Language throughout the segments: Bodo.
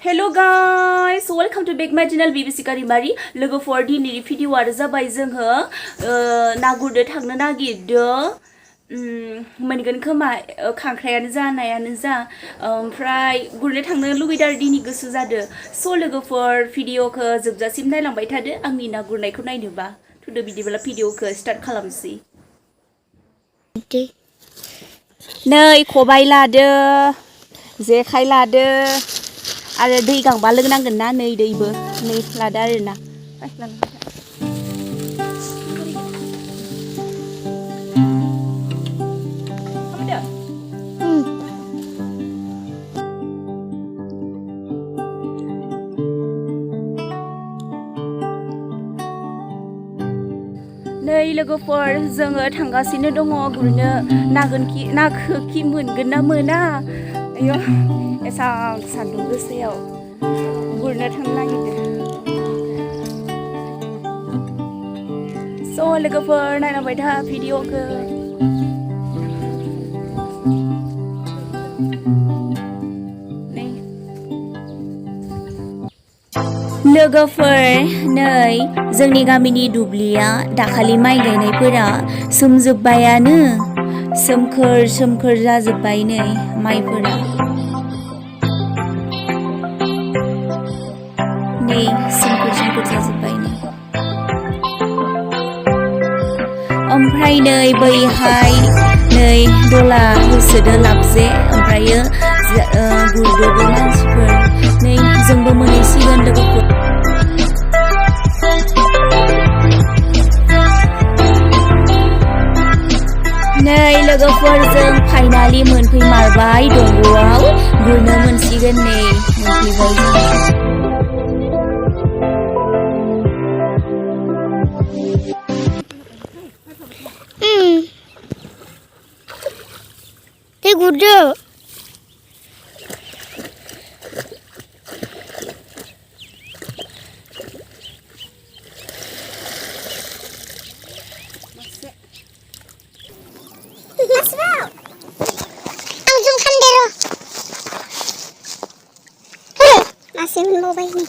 Hello guys, welcome to back my channel Bibisika daimary. लोगोफोर दिनैनि भिडिअ आरो जाबाय जोङो ना गुरनो थांनो नागिरदों मोनगोन खोमा खांख्रायानो जा नायानो जा ओमफ्राय गुरनो थांनो लुगैदों आरो दिनै गोसो जादों स' लोगोफोर भिडिअखौ जोबजासिम नायलांबाय थादो आंनि ना गुरनायखौ नायनोबा थुदो बिदिब्ला भिडिअखौ स्टार्ट खालामसै नै खबाइ लादो जेखाइ लादो आरो दै गांबा लोंनांगोन ना नै दैबो नै लादो आरोना नै लोगोफोर जोङो थांगासिनो दङ गुरनो नाखौ खि मोनगोन ना मोना आयो एसां सान्दुं गोसायाव गुरनो थांनो नागिरदों स' लोगोफोर नायलांबाय था भिडिअखौ लोगोफोर नै जोंनि गामिनि दुब्लिया दाखालि माइ गायनायफोरा सोमजोब्बायानो सोमखोर सोमखोर जाजोब्बाय नै माइफोरा नै सोमखोर सोमखोर जाजोब्बाय नै ओमफ्राय नै बैहाय नै दला होसोदो लाबजे ओमफ्रायो गुरदोबो मानसिफोर नै जोंबो मोनहैसिगोन लोगोफोर नै लोगोफोरजों फाइनालि मोनफैमारबाय दंग'आव गुरनो मोनसिगोन नै मोनफैबाय दै गुरदो masih mencoba ini.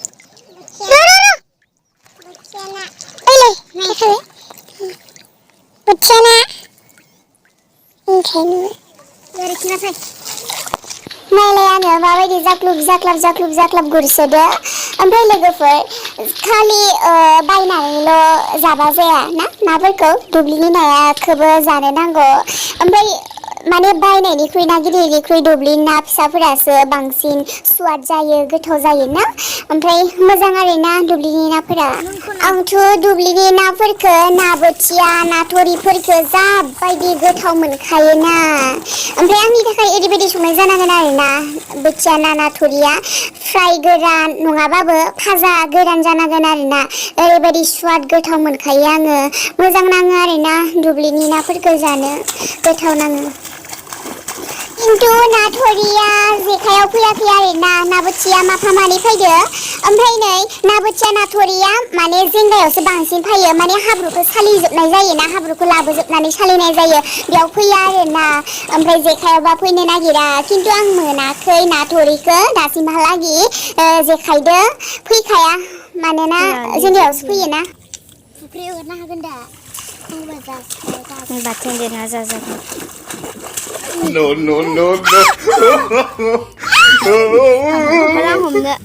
Bencana. Dari sini say. Malayanya माबायदि जाख्लुब गुरसोदो ओमफ्राय लोगोफोर खालि बायनानैल' जाबा जाया ना नाफोरखौ दुब्लिनि नायाखौबो जानो नांगौ ओमफ्राय माने बायनायनिख्रुइ ना गिदिरनिख्रुइ दुब्लिनि ना फिसाफोरासो बांसिन स्वाद जायो गोथाव जायो ना ओमफ्राय मोजां आरो ना दुब्लिनि नाफोरा आंथ' दुब्लिनि नाफोरखौ ना बोथिया ना थुरिफोरखौ जाबायदि गोथाव मोनखायो ना ओमफ्राय आंनि थाखाय ओरैबायदि संनाय जानांगोन आरो ना बोथिया ना थुरिया फ्राय गोरान नङाबाबो भाजा गोरान जानांगोन आरो ना ओरैबायदि स्वाद गोथाव मोनखायो आङो मोजां नाङो आरो ना दुब्लिनि नाफोरखौ जानो गोथाव नाङो खिन्थु ना थुरिया जेखायाव फैयाखै आरो ना बोथिया माफा मानै फैदो ओमफ्राय नै ना बोथिया ना थुरिया माने जेंगायावसो बांसिन फैयो माने हाब्रुखौ सालिजोबनाय जायो ना हाब्रुखौ लाबोजोबनानै सालिनाय जायो बेयाव फैया आरो ना ओमफ्राय जेखायावबा फैनो नागिरा खिन्थु आं मोनाखै ना थुरिखौ दासिमहालागि जेखायदो फैखाया मानोना जेंगायावसो फैयो ना फुख्रियाव हरनो हागोन दा बाथोन देना जाजागोन No. Parang homda.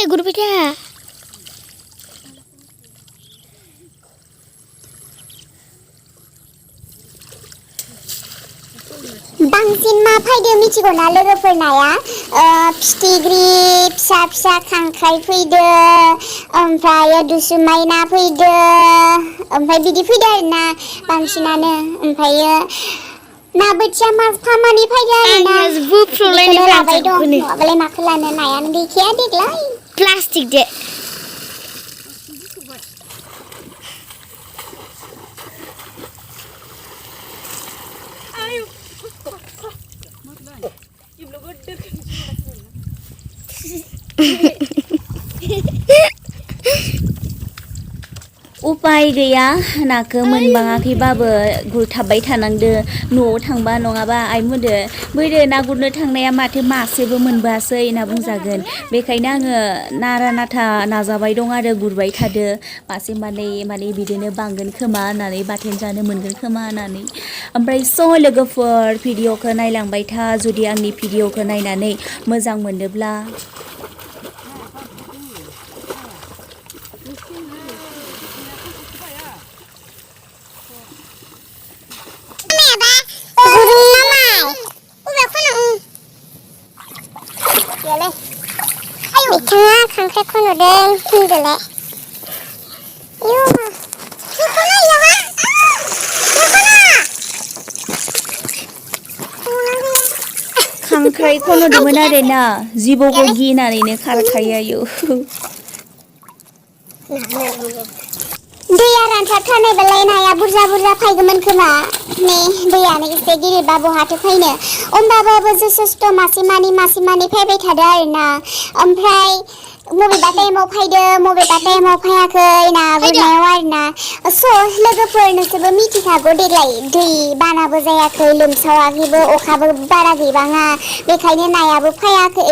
Guru beda. बांसिन मा फैदो मिथिगौ ना लोगोफोर नाया फिथिख्रि फिसा फिसा खांख्राइ फैदो ओमफ्राय दुसुमाय ना फैदो ओमफ्राय बिदि फैदो आरो ना बांसिनानो ओमफ्राय ना बोथिया माफा मानै फैदो आरो ना बेखौनो लाबाय दं नङाबालाय माखौ लानो नायानो गैखाया देग्लाय प्लास्टिक दे उपाय गैया नाखौ मोनबाङाखैबाबो गुरथाबबाय थानांदो न'आव थांबा नङाबा आइमोनदो बैदो ना गुरनो थांनाया माथो मासेबो मोनबोआसै होनना बुंजागोन बेखायनो आङो नारा नाथा नाजाबाय दं आरो गुरबाय थादो मासे मानै माने बिदिनो बांगोन खोमा होननानै बाथोन जानो मोनगोन खोमा होननानै ओमफ्राय स' लोगोफोर भिडिअखौ नायलांबाय था जुदि आंनि भिडिअखौ नायनानै मोजां मोनोब्ला बिथाङा खांख्राइ खन'दों होनदोलाय खांख्राइ खन'दोंमोन आरो ना जिबौखौ गिनानैनो खारखायो आयु दैया रानथाबथारनायबालाय नाया बुरजा बुरजा फैगौमोन खोमा नै दैयानो एसे गिदिरबा बहाथो फैनो होमबाबो जथेस्थ' मासे मानै फैबाय थादों आरोना ओमफ्राय बबेबा टाइमाव फैदो बबेबा टाइमाव फैयाखै ना गुरनायाव आरोना स' लोगोफोर नोंसोरबो मिथिखागौ देग्लाय दै बानाबो जायाखै लोमसावाखैबो अखाबो बारा गैबाङा बेखायनो नायाबो फैयाखै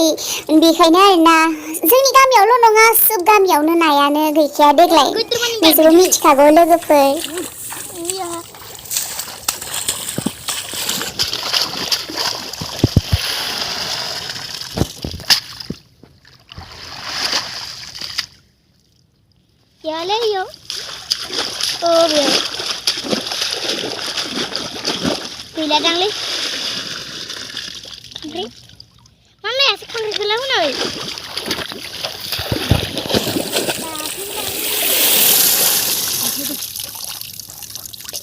बेखायनो आरोना जोंनि गामियावल' नङा सोब गामियावनो नायानो गैखाया देग्लाय नोंसोरबो मिथिखागौ लोगोफोर Yale yo. Biar. Bila dang li. Kangkri. Mana ya si kangkri gula mana weh?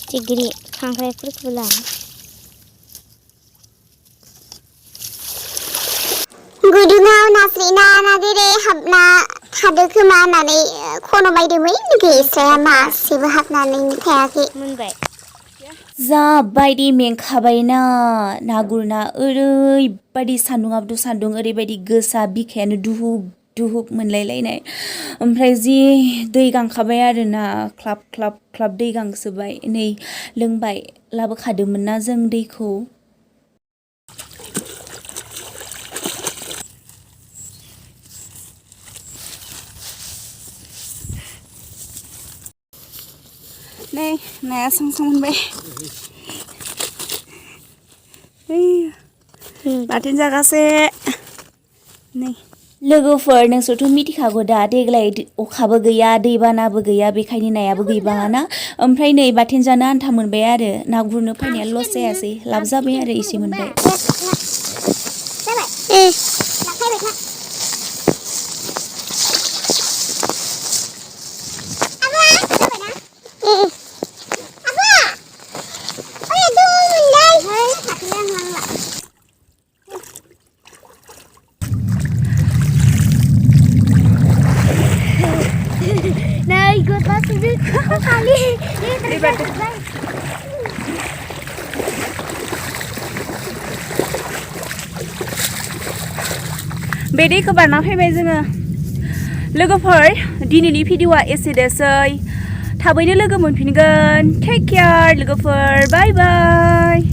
Tigri kangkri pun gula. गुदुङाव नास्रिना नागिरे हाबना थादो खोमा होननानै खन' बायदोंमोन गैस्राया मासेबो हाबनानै थायाखै Munbai. जा बायदि मेंखाबायना ना गुरना ओरैबायदि सान्दुङाबोथ' सान्दुं ओरैबायदि गोसा बिखायानो दुहुब दुहुब मोनलायलायनाय ओमफ्राय जि दै गांखाबाय आरोना ख्लाब ख्लाब ख्लाब दै गांसोबाय नै लोंबाय लाबोखादोंमोन ना जों दैखौ नै नाया सांसां मोनबाय बाथोन जागासे नै लोगोफोर नोंसोरथ' मिथिखागौ दा देग्लाय अखाबो गैया दैबानाबो गैया बेखायनो नायाबो गैबाङाना ओमफ्राय नै बाथोन जानो आन्था मोनबाय आरो ना गुरनो फैनाया लस जायासै लाब जाबाय आरो एसे मोनबाय Nah, ikut masuk di kali. Ini terbaik. बे दैखौ बारना फैबाय जोङो लोगोफोर दिनैनि भिडिअआ एसेनोसै थाबैनो लोगो मोनफिनगोन टेक केयार लोगोफोर बाय बाय